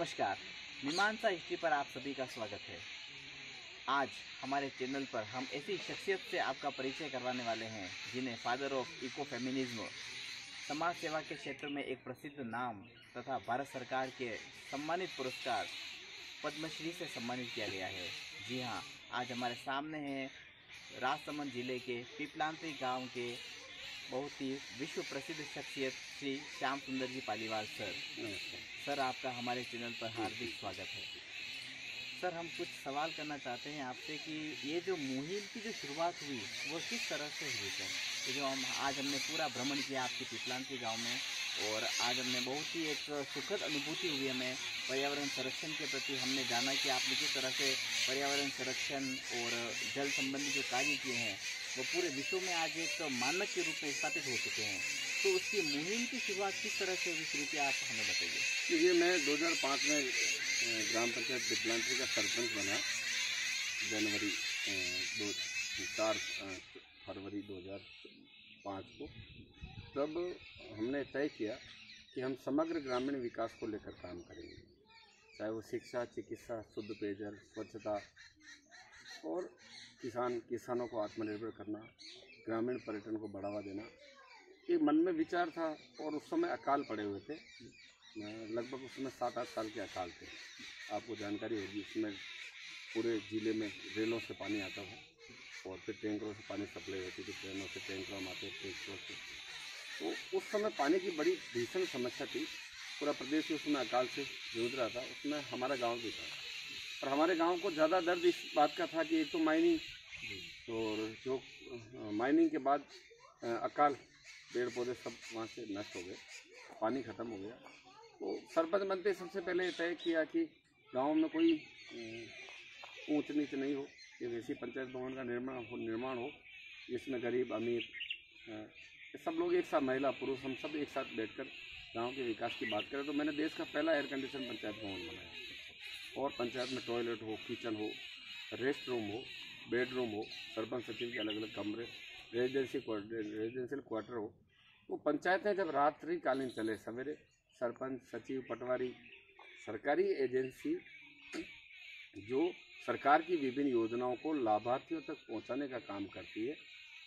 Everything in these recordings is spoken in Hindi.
नमस्कार, मीमांसा हिस्ट्री पर आप सभी का स्वागत है। आज हमारे चैनल पर हम ऐसी शख्सियत से आपका परिचय करवाने वाले हैं जिन्हें फादर ऑफ इको फेमिनिज्म, समाज सेवा के क्षेत्र में एक प्रसिद्ध नाम तथा भारत सरकार के सम्मानित पुरस्कार पद्मश्री से सम्मानित किया गया है। जी हाँ, आज हमारे सामने हैं राजसमंद जिले के पिपलांत्री गांव के बहुत ही विश्व प्रसिद्ध शख्सियत श्री श्याम सुंदर जी पालीवाल सर। सर, आपका हमारे चैनल पर हार्दिक स्वागत है। सर, हम कुछ सवाल करना चाहते हैं आपसे कि ये जो मुहिम की जो शुरुआत हुई वो किस तरह से हुई सर? ये जो हमने पूरा भ्रमण किया आपके पिपलांत्री गांव में, और आज हमने बहुत ही एक सुखद अनुभूति हुई हमें पर्यावरण संरक्षण के प्रति। हमने जाना कि आपने किस तरह से पर्यावरण संरक्षण और जल संबंधी जो कार्य किए हैं वो पूरे विश्व में आज एक मानक के रूप में स्थापित हो चुके हैं। तो उसकी मुहिम की शुरुआत किस तरह से हुई, शुरू किया, आप हमें बताइए। ये मैं 2005 में ग्राम पंचायत पिपलांत्री का सरपंच बना। जनवरी 4 फरवरी 2005 को तब हमने तय किया कि हम समग्र ग्रामीण विकास को लेकर काम करेंगे, चाहे वो शिक्षा, चिकित्सा, शुद्ध पेयजल, स्वच्छता और किसानों को आत्मनिर्भर करना, ग्रामीण पर्यटन को बढ़ावा देना। ये मन में विचार था। और उस समय अकाल पड़े हुए थे, लगभग उस समय 7-8 साल के अकाल थे। आपको जानकारी होगी, उसमें पूरे ज़िले में रेलों से पानी आता था और फिर टैंकरों से पानी सप्लाई होती थी, ट्रेनों से टैंकरों में आते टैंकरों से। तो उस समय पानी की बड़ी भीषण समस्या थी। पूरा प्रदेश उस समय अकाल से जूझ रहा था। उसमें हमारा गांव भी था, और हमारे गांव को ज़्यादा दर्द इस बात का था कि एक तो माइनिंग, और जो माइनिंग के बाद अकाल, पेड़ पौधे सब वहाँ से नष्ट हो गए, पानी ख़त्म हो गया। तो सरपंच बनते सबसे पहले तय किया कि गांव में कोई ऊंच नीच नहीं हो, एक ऐसी पंचायत भवन का निर्माण हो जिसमें गरीब अमीर सब लोग एक साथ, महिला पुरुष, हम सब एक साथ बैठकर गांव के विकास की बात करें। तो मैंने देश का पहला एयर कंडीशन पंचायत भवन बनाया, और पंचायत में टॉयलेट हो, किचन हो, रेस्ट रूम हो, बेडरूम हो, सरपंच सचिव के अलग अलग कमरे, रेजिडेंशियल क्वार्टर हो। वो पंचायतें जब रात्रिकालीन चले, सवेरे सरपंच, सचिव, पटवारी, सरकारी एजेंसी जो सरकार की विभिन्न योजनाओं को लाभार्थियों तक पहुंचाने का काम करती है,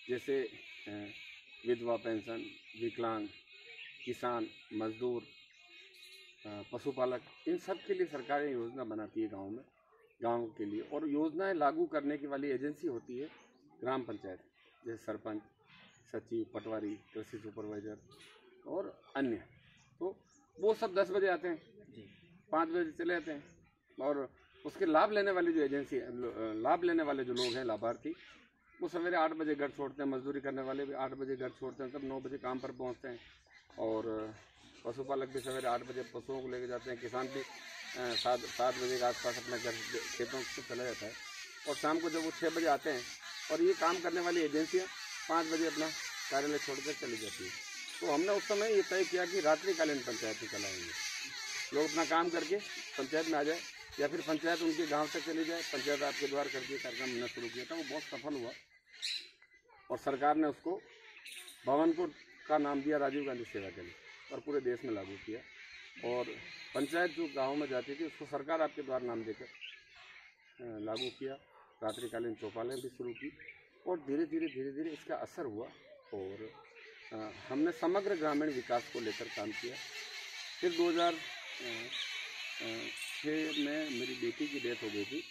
जैसे विधवा पेंशन, विकलांग, किसान, मजदूर, पशुपालक, इन सब के लिए सरकार योजना बनाती है गांव में, गांव के लिए। और योजनाएं लागू करने की वाली एजेंसी होती है ग्राम पंचायत, जैसे सरपंच, सचिव, पटवारी, कृषि सुपरवाइजर और अन्य। तो वो सब 10 बजे आते हैं, 5 बजे चले जाते हैं। और उसके लाभ लेने वाली जो एजेंसी, लाभ लेने वाले जो लोग हैं, लाभार्थी, वो सवेरे 8 बजे घर छोड़ते हैं। मजदूरी करने वाले भी 8 बजे घर छोड़ते हैं, तब 9 बजे काम पर पहुंचते हैं। और पशुपालक भी सवेरे 8 बजे पशुओं को लेकर जाते हैं। किसान भी 7 बजे के आसपास अपने घर खेतों से चला जाता है। और शाम को जब वो 6 बजे आते हैं, और ये काम करने वाली एजेंसियाँ 5 बजे अपना कार्यालय छोड़कर चली जाती है। तो हमने उस समय ये तय किया कि रात्रिकालीन पंचायत ही चलाएंगे, लोग अपना काम करके पंचायत में आ जाए, या फिर पंचायत उनके गांव तक चली जाए। पंचायत आपके द्वार करके कार्यक्रम हमने शुरू किया था, वो बहुत सफल हुआ, और सरकार ने उसको भवनपुर का नाम दिया राजीव गांधी सेवा केंद्र, और पूरे देश में लागू किया। और पंचायत जो गाँव में जाती थी उसको सरकार आपके द्वार नाम देकर लागू किया। रात्रिकालीन चौपालें भी शुरू की, और धीरे धीरे इसका असर हुआ, और हमने समग्र ग्रामीण विकास को लेकर काम किया। फिर 2006 में मेरी बेटी की डेथ हो गई थी,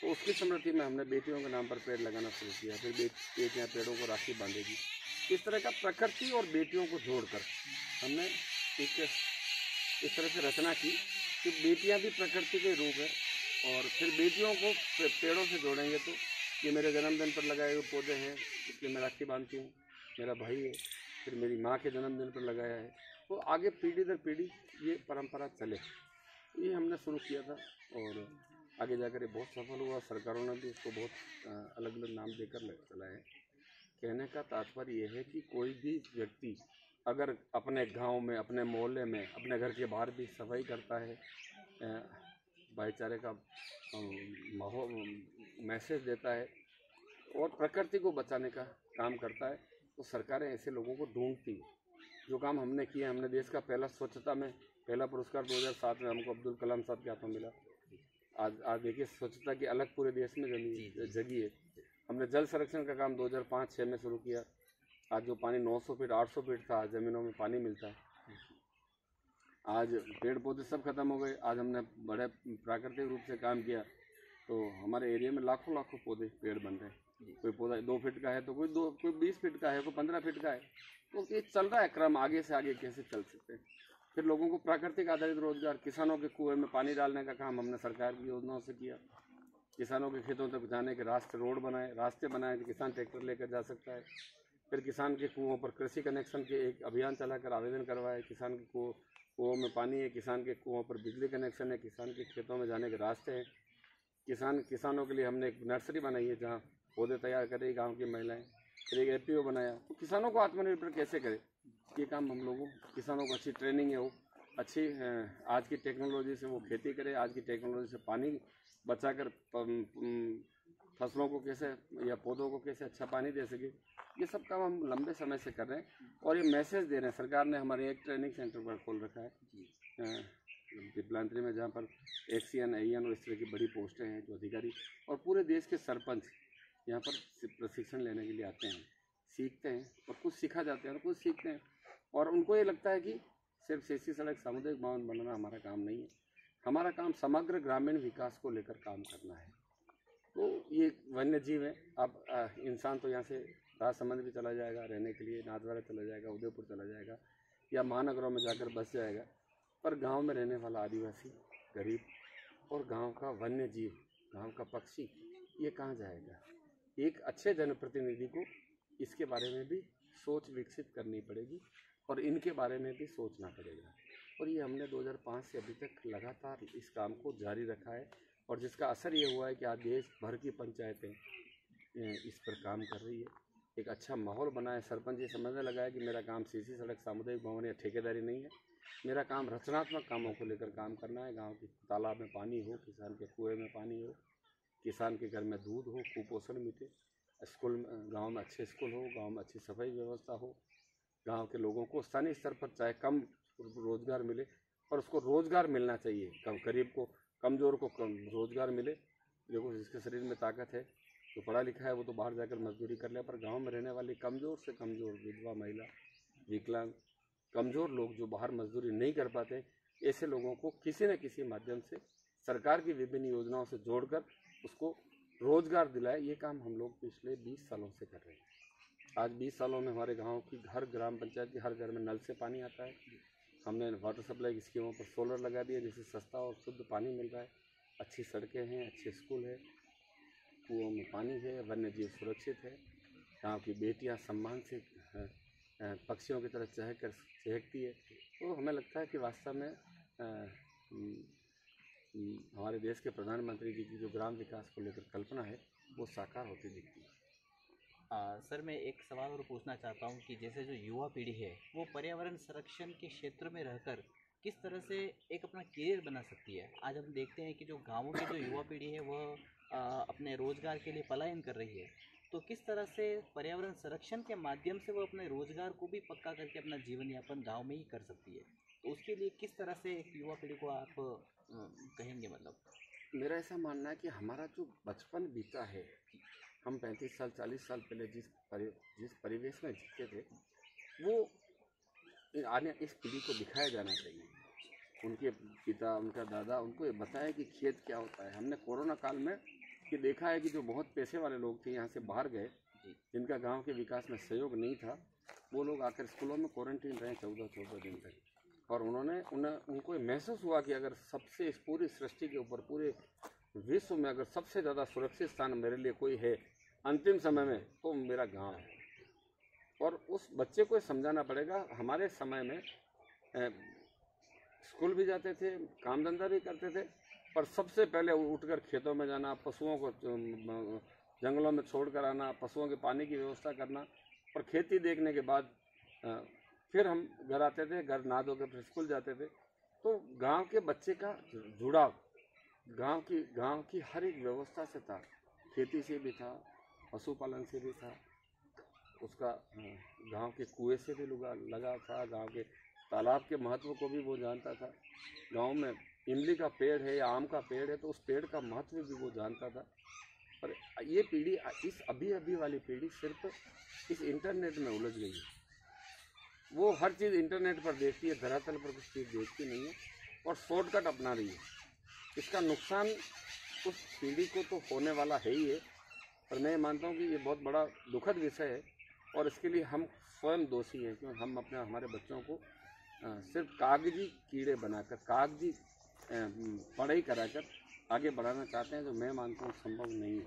तो उसकी स्मृति में हमने बेटियों के नाम पर पेड़ लगाना शुरू किया। फिर बेटियाँ पेड़ों को राखी बांधेगी। इस तरह का प्रकृति और बेटियों को जोड़कर हमने एक इस तरह से रचना की कि बेटियाँ भी प्रकृति के रूप है, और फिर बेटियों को पेड़ों से जोड़ेंगे। तो ये मेरे जन्मदिन पर लगाए हुए पौधे हैं, इसलिए मैं राखी बांधती हूँ। मेरा भाई है, फिर मेरी माँ के जन्मदिन पर लगाया है। तो आगे पीढ़ी दर पीढ़ी ये परंपरा चले, ये हमने शुरू किया था, और आगे जाकर ये बहुत सफल हुआ। सरकारों ने भी इसको बहुत अलग अलग नाम देकर चलाया है। कहने का तात्पर्य यह है कि कोई भी व्यक्ति अगर अपने गांव में, अपने मोहल्ले में, अपने घर के बाहर भी सफाई करता है, भाईचारे का माहौल मैसेज देता है, और प्रकृति को बचाने का काम करता है, तो सरकारें ऐसे लोगों को ढूंढती हैं। जो काम हमने किया, हमने देश का पहला स्वच्छता में पहला पुरस्कार 2007 में हमको अब्दुल कलाम साहब के हाथों मिला। आज देखिए स्वच्छता की अलग पूरे देश में जगी है। हमने जल संरक्षण का काम 2005-06 में शुरू किया। आज जो पानी 900 फीट 800 फीट था, ज़मीनों में पानी मिलता है। आज पेड़ पौधे सब खत्म हो गए। आज हमने बड़े प्राकृतिक रूप से काम किया, तो हमारे एरिया में लाखों लाखों पौधे पेड़ बन रहे हैं। कोई पौधा 2 फीट का है तो कोई 20 फीट का है, कोई 15 फीट का है। तो ये चल रहा है क्रम, आगे से आगे कैसे चल सकते हैं। फिर लोगों को प्राकृतिक आधारित रोजगार, किसानों के कुएं में पानी डालने का काम हमने सरकार की योजनाओं से किया। किसानों के खेतों तक जाने के रास्ते बनाए कि किसान ट्रैक्टर लेकर जा सकता है। फिर किसान के कुओं पर कृषि कनेक्शन के एक अभियान चलाकर आवेदन करवाए। किसान के कुओं में पानी है, किसान के कुओं पर बिजली कनेक्शन है, किसान के खेतों में जाने के रास्ते हैं। किसानों के लिए हमने एक नर्सरी बनाई है जहाँ पौधे तैयार कर रही गाँव की महिलाएं। फिर एक APO बनाया। तो किसानों को आत्मनिर्भर कैसे करें, ये काम हम लोगों किसानों को अच्छी ट्रेनिंग है, वो अच्छी आज की टेक्नोलॉजी से वो खेती करे, आज की टेक्नोलॉजी से पानी बचाकर फसलों को कैसे या पौधों को कैसे अच्छा पानी दे सके। ये सब काम हम लंबे समय से कर रहे हैं और ये मैसेज दे रहे हैं। सरकार ने हमारे एक ट्रेनिंग सेंटर पर खोल रखा है पिपलांत्री में, जहाँ पर XCN AEN और इस तरह की बड़ी पोस्टें हैं जो अधिकारी, और पूरे देश के सरपंच यहाँ पर प्रशिक्षण लेने के लिए आते हैं, सीखते हैं और कुछ सीखा जाते हैं और कुछ सीखते हैं। और उनको ये लगता है कि सिर्फ सीसी सड़क सामुदायिक भवन बनाना हमारा काम नहीं है, हमारा काम समग्र ग्रामीण विकास को लेकर काम करना है। तो ये वन्य जीव है। अब इंसान तो यहाँ से राजसमंद भी चला जाएगा रहने के लिए, नाथद्वारा चला जाएगा, उदयपुर चला जाएगा या महानगरों में जाकर बस जाएगा, पर गांव में रहने वाला आदिवासी, गरीब और गांव का वन्य जीव, गांव का पक्षी, ये कहाँ जाएगा। एक अच्छे जनप्रतिनिधि को इसके बारे में भी सोच विकसित करनी पड़ेगी और इनके बारे में भी सोचना पड़ेगा। और ये हमने 2005 से अभी तक लगातार इस काम को जारी रखा है और जिसका असर ये हुआ है कि आज देश भर की पंचायतें इस पर काम कर रही है। एक अच्छा माहौल बना है। सरपंच ये समझने लगा है कि मेरा काम सीसी सड़क सामुदायिक भवन या ठेकेदारी नहीं है, मेरा काम रचनात्मक कामों को लेकर काम करना है। गांव के तालाब में पानी हो, किसान के कुएं में पानी हो, किसान के घर में दूध हो, कुपोषण मिटे, गांव में अच्छे स्कूल हो, गांव में अच्छी सफाई व्यवस्था हो, गांव के लोगों को स्थानीय स्तर पर चाहे कम रोजगार मिले और उसको रोजगार मिलना चाहिए। गरीब को, कमज़ोर को कम रोजगार मिले। देखो जिसके शरीर में ताकत है, जो पढ़ा लिखा है, वो तो बाहर जाकर मजदूरी कर ले, पर गांव में रहने वाली कमज़ोर से कमज़ोर विधवा महिला, विकलांग, कमज़ोर लोग जो बाहर मजदूरी नहीं कर पाते, ऐसे लोगों को किसी न किसी माध्यम से सरकार की विभिन्न योजनाओं से जोड़कर उसको रोजगार दिलाए। ये काम हम लोग पिछले 20 सालों से कर रहे हैं। आज 20 सालों में हमारे गांव की हर ग्राम पंचायत के हर घर में नल से पानी आता है। हमने वाटर सप्लाई की स्कीमों पर सोलर लगा दिया, जिससे सस्ता और शुद्ध पानी मिल रहा है। अच्छी सड़कें हैं, अच्छे स्कूल है, कुओं में पानी है, वन्य जीव सुरक्षित है, गाँव की बेटियाँ सम्मान से पक्षियों की तरह चहकती है। तो हमें लगता है कि वास्तव में हमारे देश के प्रधानमंत्री जी की जो ग्राम विकास को लेकर कल्पना है वो साकार होती दिखती है। सर मैं एक सवाल और पूछना चाहता हूँ कि जैसे जो युवा पीढ़ी है वो पर्यावरण संरक्षण के क्षेत्र में रहकर किस तरह से एक अपना करियर बना सकती है। आज हम देखते हैं कि जो गाँवों की जो युवा पीढ़ी है वह अपने रोजगार के लिए पलायन कर रही है, तो किस तरह से पर्यावरण संरक्षण के माध्यम से वो अपने रोजगार को भी पक्का करके अपना जीवन यापन गाँव में ही कर सकती है। तो उसके लिए किस तरह से एक युवा पीढ़ी को आप कहेंगे। मतलब मेरा ऐसा मानना है कि हमारा जो बचपन बीता है, हम 35 साल 40 साल पहले जिस परिवेश में जीते थे, वो आने इस पीढ़ी को दिखाया जाना चाहिए। उनके पिता, उनका दादा उनको ये बताया कि खेत क्या होता है। हमने कोरोना काल में ये देखा है कि जो बहुत पैसे वाले लोग थे यहाँ से बाहर गए, जिनका गांव के विकास में सहयोग नहीं था, वो लोग आकर स्कूलों में क्वारंटीन रहे 14-14 दिन तक। और उनको महसूस हुआ कि अगर सबसे इस पूरी सृष्टि के ऊपर, पूरे विश्व में अगर सबसे ज़्यादा सुरक्षित स्थान मेरे लिए कोई है अंतिम समय में, तो मेरा गांव है। और उस बच्चे को समझाना पड़ेगा। हमारे समय में स्कूल भी जाते थे, काम धंधा भी करते थे, पर सबसे पहले उठकर खेतों में जाना, पशुओं को जंगलों में छोड़कर आना, पशुओं के पानी की व्यवस्था करना, और खेती देखने के बाद फिर हम घर आते थे, घर नहा धो के फिर स्कूल जाते थे। तो गांव के बच्चे का जुड़ाव गांव की हर एक व्यवस्था से था, खेती से भी था, पशुपालन से भी था, उसका गांव के कुएं से भी लगाव था, गांव के तालाब के महत्व को भी वो जानता था। गांव में इमली का पेड़ है या आम का पेड़ है तो उस पेड़ का महत्व भी वो जानता था। पर ये पीढ़ी, इस अभी अभी वाली पीढ़ी सिर्फ इस इंटरनेट में उलझ गई है। वो हर चीज़ इंटरनेट पर देखती है, धरातल पर कुछ चीज़ देखती नहीं है और शॉर्टकट अपना रही है। इसका नुकसान उस पीढ़ी को तो होने वाला है ही है, पर मैं मानता हूँ कि ये बहुत बड़ा दुखद विषय है और इसके लिए हम स्वयं दोषी हैं, क्योंकि हम हमारे बच्चों को सिर्फ कागजी कीड़े बनाकर, कागजी पढ़ाई कराकर आगे बढ़ाना चाहते हैं, जो मैं मानता हूँ संभव नहीं है।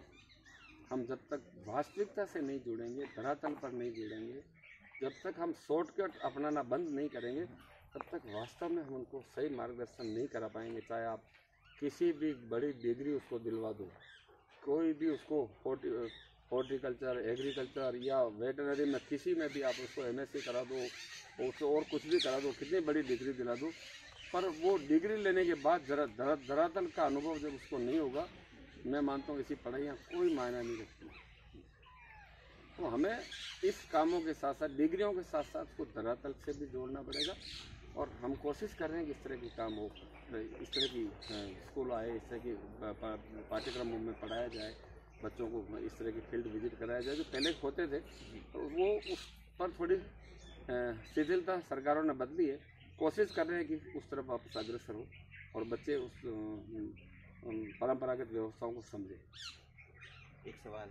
हम जब तक वास्तविकता से नहीं जुड़ेंगे, धरातल पर नहीं जुड़ेंगे, जब तक हम शॉर्टकट अपनाना बंद नहीं करेंगे, तब तक वास्तव में हम उनको सही मार्गदर्शन नहीं करा पाएंगे। चाहे आप किसी भी बड़ी डिग्री उसको दिलवा दो, कोई भी उसको हॉर्टिकल्चर, एग्रीकल्चर या वेटनरी में किसी में भी आप उसको MSc करा दो, उसको और कुछ भी करा दो, कितनी बड़ी डिग्री दिला दो, पर वो डिग्री लेने के बाद धरातल का अनुभव जब उसको नहीं होगा, मैं मानता हूँ ऐसी पढ़ाइयाँ कोई मायना नहीं रखती। तो हमें इस कामों के साथ साथ, डिग्रियों के साथ साथ उसको धरातल से भी जोड़ना पड़ेगा और हम कोशिश कर रहे हैं कि इस तरह के काम हो, इस तरह की स्कूल आए, इस तरह की पाठ्यक्रमों में पढ़ाया जाए, बच्चों को इस तरह की फील्ड विजिट कराया जाए जो पहले होते थे। तो वो उस पर थोड़ी शिथिलता सरकारों ने बदली है। कोशिश कर रहे हैं कि उस तरफ वापस अग्रसर हो और बच्चे उस परंपरागत व्यवस्थाओं को समझें। एक सवाल,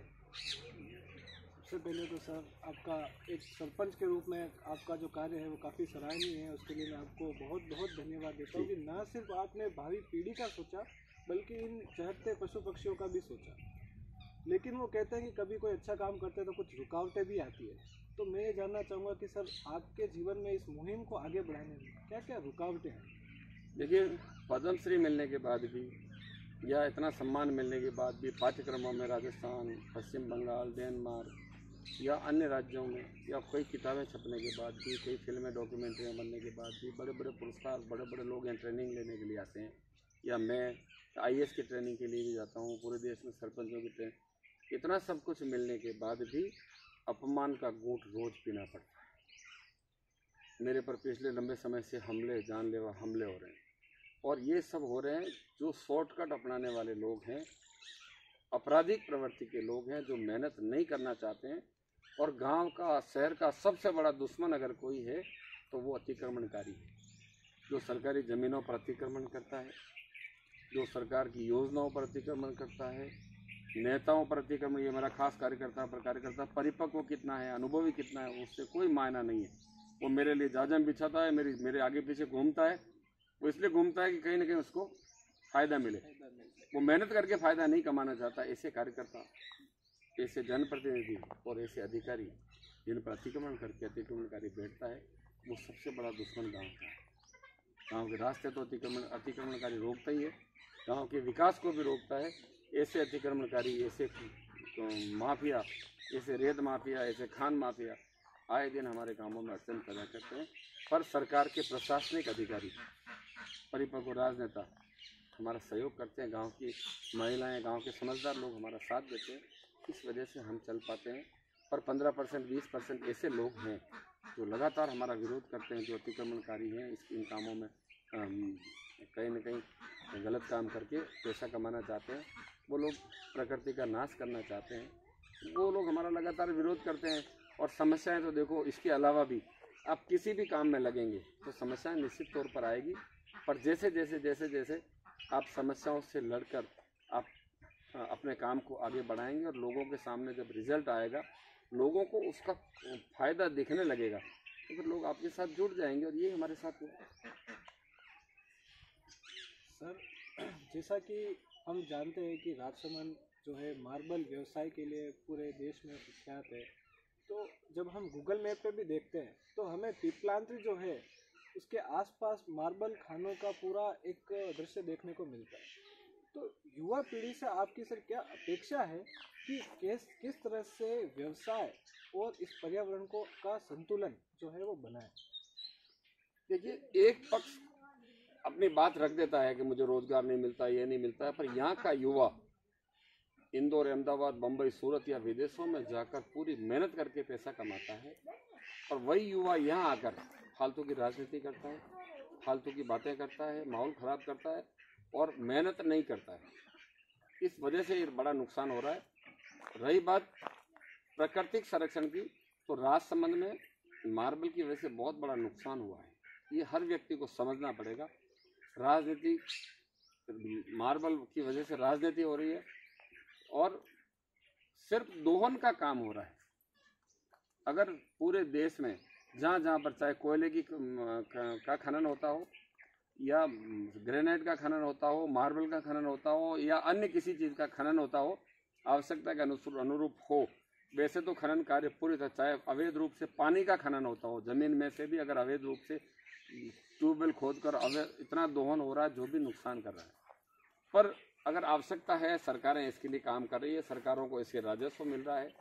सबसे पहले तो सर, आपका एक सरपंच के रूप में आपका जो कार्य है वो काफ़ी सराहनीय है। उसके लिए मैं आपको बहुत बहुत धन्यवाद देता हूँ कि न सिर्फ आपने भावी पीढ़ी का सोचा, बल्कि इन चहटते पशु पक्षियों का भी सोचा। लेकिन वो कहते हैं कि कभी कोई अच्छा काम करते हैं तो कुछ रुकावटें भी आती है। तो मैं ये जानना चाहूँगा कि सर, आपके जीवन में इस मुहिम को आगे बढ़ाने में क्या क्या रुकावटें हैं? देखिए, पद्मश्री मिलने के बाद भी या इतना सम्मान मिलने के बाद भी पाठ्यक्रमों में राजस्थान, पश्चिम बंगाल, डेनमार्क या अन्य राज्यों में, या कई किताबें छपने के बाद भी, कई फिल्में, डॉक्यूमेंट्रियाँ बनने के बाद भी बड़े बड़े पुरस्कार, बड़े बड़े लोग यहाँ ट्रेनिंग लेने के लिए आते हैं, या मैं IAS की ट्रेनिंग के लिए भी जाता हूँ, पूरे देश में सरपंचों की ट्रेनिंग। इतना सब कुछ मिलने के बाद भी अपमान का घूंट रोज पीना पड़ता है। मेरे पर पिछले लंबे समय से हमले, जानलेवा हमले हो रहे हैं और ये सब हो रहे हैं जो शॉर्टकट अपनाने वाले लोग हैं, आपराधिक प्रवृत्ति के लोग हैं, जो मेहनत नहीं करना चाहते हैं। और गांव का, शहर का सबसे बड़ा दुश्मन अगर कोई है तो वो अतिक्रमणकारी है, जो सरकारी ज़मीनों पर अतिक्रमण करता है, जो सरकार की योजनाओं पर अतिक्रमण करता है, नेताओं पर अतिक्रमण। ये मेरा खास कार्यकर्ता परिपक्व कितना है, अनुभवी कितना है, उससे कोई मायना नहीं है। वो मेरे लिए जाजम बिछाता है, मेरे आगे पीछे घूमता है। वो इसलिए घूमता है कि कहीं ना कहीं उसको फ़ायदा मिले। वो मेहनत करके फ़ायदा नहीं कमाना चाहता। ऐसे कार्यकर्ता, ऐसे जनप्रतिनिधि और ऐसे अधिकारी जिन पर अतिक्रमण करके अतिक्रमणकारी बैठता है, वो सबसे बड़ा दुश्मन गाँव का है। गाँव के रास्ते तो अतिक्रमणकारी रोकता ही है, गाँव के विकास को भी रोकता है। ऐसे अतिक्रमणकारी, ऐसे माफिया, ऐसे रेत माफिया, ऐसे खान माफिया आए दिन हमारे गांवों में अड़चन पैदा करते हैं। पर सरकार के प्रशासनिक अधिकारी, परिपक्व राजनेता हमारा सहयोग करते हैं, गांव की महिलाएं, गांव के समझदार लोग हमारा साथ देते हैं। इस वजह से हम चल पाते हैं। पर 15%, 20% ऐसे लोग हैं जो लगातार हमारा विरोध करते हैं, जो अतिक्रमणकारी हैं, इन कामों में कहीं न कहीं गलत काम करके पैसा कमाना चाहते हैं। वो लोग प्रकृति का नाश करना चाहते हैं, वो लोग हमारा लगातार विरोध करते हैं। और समस्याएं तो देखो, इसके अलावा भी आप किसी भी काम में लगेंगे तो समस्याएं निश्चित तौर पर आएगी। पर जैसे जैसे आप समस्याओं से लड़कर आप अपने काम को आगे बढ़ाएंगे और लोगों के सामने जब रिजल्ट आएगा, लोगों को उसका फ़ायदा दिखने लगेगा, तो फिर लोग आपके साथ जुड़ जाएंगे। और ये हमारे साथ हुआ। सर, जैसा कि हम जानते हैं कि राजसमंद जो है मार्बल व्यवसाय के लिए पूरे देश में विख्यात है। तो जब हम गूगल मैप पे भी देखते हैं तो हमें पीपलांत्री जो है उसके आसपास मार्बल खानों का पूरा एक दृश्य देखने को मिलता है। तो युवा पीढ़ी से आपकी सर क्या अपेक्षा है कि किस तरह से व्यवसाय और इस पर्यावरण को का संतुलन जो है वो बनाए? देखिए, एक पक्ष अपनी बात रख देता है कि मुझे रोजगार नहीं मिलता, ये नहीं मिलता है, पर यहाँ का युवा इंदौर, अहमदाबाद, बम्बई, सूरत या विदेशों में जाकर पूरी मेहनत करके पैसा कमाता है। और वही युवा यहाँ आकर फालतू की राजनीति करता है, फालतू की बातें करता है, माहौल ख़राब करता है और मेहनत नहीं करता है। इस वजह से ये बड़ा नुकसान हो रहा है। रही बात प्राकृतिक संरक्षण की, तो राजसमंद में मार्बल की वजह से बहुत बड़ा नुकसान हुआ है। ये हर व्यक्ति को समझना पड़ेगा। राजनीति, मार्बल की वजह से राजनीति हो रही है और सिर्फ दोहन का काम हो रहा है। अगर पूरे देश में जहाँ जहाँ पर चाहे कोयले का खनन होता हो या ग्रेनाइट का खनन होता हो, मार्बल का खनन होता हो या अन्य किसी चीज़ का खनन होता हो, आवश्यकता के अनुरूप हो, वैसे तो खनन कार्य पूरी तरह, चाहे अवैध रूप से पानी का खनन होता हो, जमीन में से भी अगर अवैध रूप से ट्यूबवेल खोदकर अवैध इतना दोहन हो रहा है जो भी नुकसान कर रहा है। पर अगर आवश्यकता है, सरकारें इसके लिए काम कर रही है, सरकारों को इससे राजस्व मिल रहा है,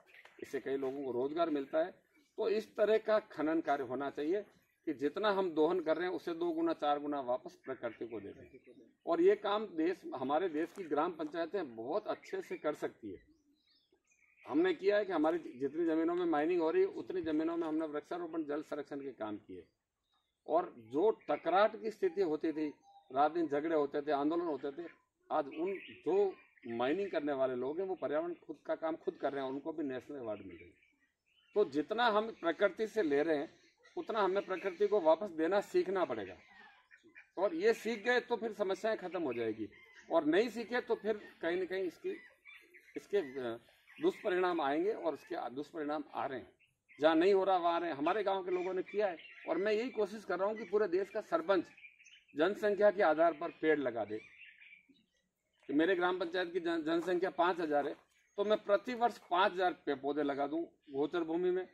इससे कई लोगों को रोजगार मिलता है, तो इस तरह का खनन कार्य होना चाहिए कि जितना हम दोहन कर रहे हैं उससे 2 गुना 4 गुना वापस प्रकृति को दे दें। और ये काम हमारे देश की ग्राम पंचायतें बहुत अच्छे से कर सकती है। हमने किया है कि हमारी जितनी ज़मीनों में माइनिंग हो रही है उतनी ज़मीनों में हमने वृक्षारोपण, जल संरक्षण के काम किए। और जो टकराट की स्थिति होती थी, रात दिन झगड़े होते थे, आंदोलन होते थे, आज उन जो माइनिंग करने वाले लोग हैं वो पर्यावरण खुद का काम खुद कर रहे हैं, उनको भी नेशनल अवार्ड मिल रही है। तो जितना हम प्रकृति से ले रहे हैं उतना हमें प्रकृति को वापस देना सीखना पड़ेगा। और ये सीख गए तो फिर समस्याएं खत्म हो जाएगी, और नहीं सीखे तो फिर कहीं न कहीं इसके दुष्परिणाम आएंगे, और इसके दुष्परिणाम आ रहे हैं। जहाँ नहीं हो रहा वहाँ आ रहे हैं। हमारे गांव के लोगों ने किया है, और मैं यही कोशिश कर रहा हूँ कि पूरे देश का सरपंच जनसंख्या के आधार पर पेड़ लगा दे। कि मेरे ग्राम पंचायत की जनसंख्या 5000 है, तो मैं प्रति वर्ष 5000 पेड़ पौधे लगा दूं गोचर भूमि में,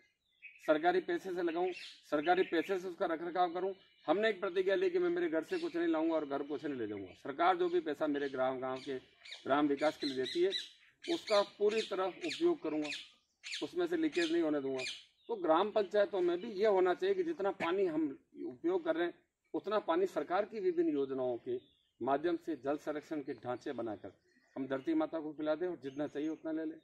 सरकारी पैसे से लगाऊं, सरकारी पैसे से उसका रखरखाव करूं। हमने एक प्रतिज्ञा ली कि मैं मेरे घर से कुछ नहीं लाऊंगा और घर कुछ नहीं ले जाऊंगा। सरकार जो भी पैसा मेरे गांव के ग्राम विकास के लिए देती है उसका पूरी तरह उपयोग करूंगा, उसमें से लीकेज नहीं होने दूंगा। तो ग्राम पंचायतों में भी ये होना चाहिए कि जितना पानी हम उपयोग कर रहे हैं उतना पानी सरकार की विभिन्न योजनाओं के माध्यम से जल संरक्षण के ढांचे बनाकर हम धरती माता को पिला दें, और जितना चाहिए उतना ले लें।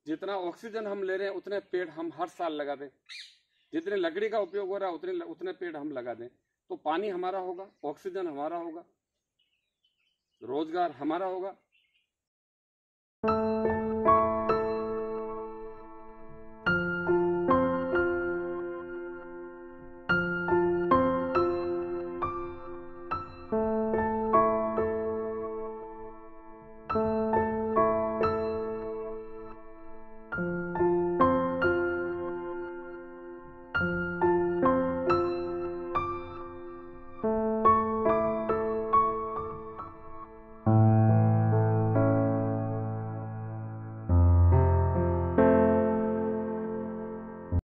जितना ऑक्सीजन हम ले रहे हैं उतने पेड़ हम हर साल लगा दें। जितने लकड़ी का उपयोग हो रहा है उतने पेड़ हम लगा दें, तो पानी हमारा होगा, ऑक्सीजन हमारा होगा, रोजगार हमारा होगा,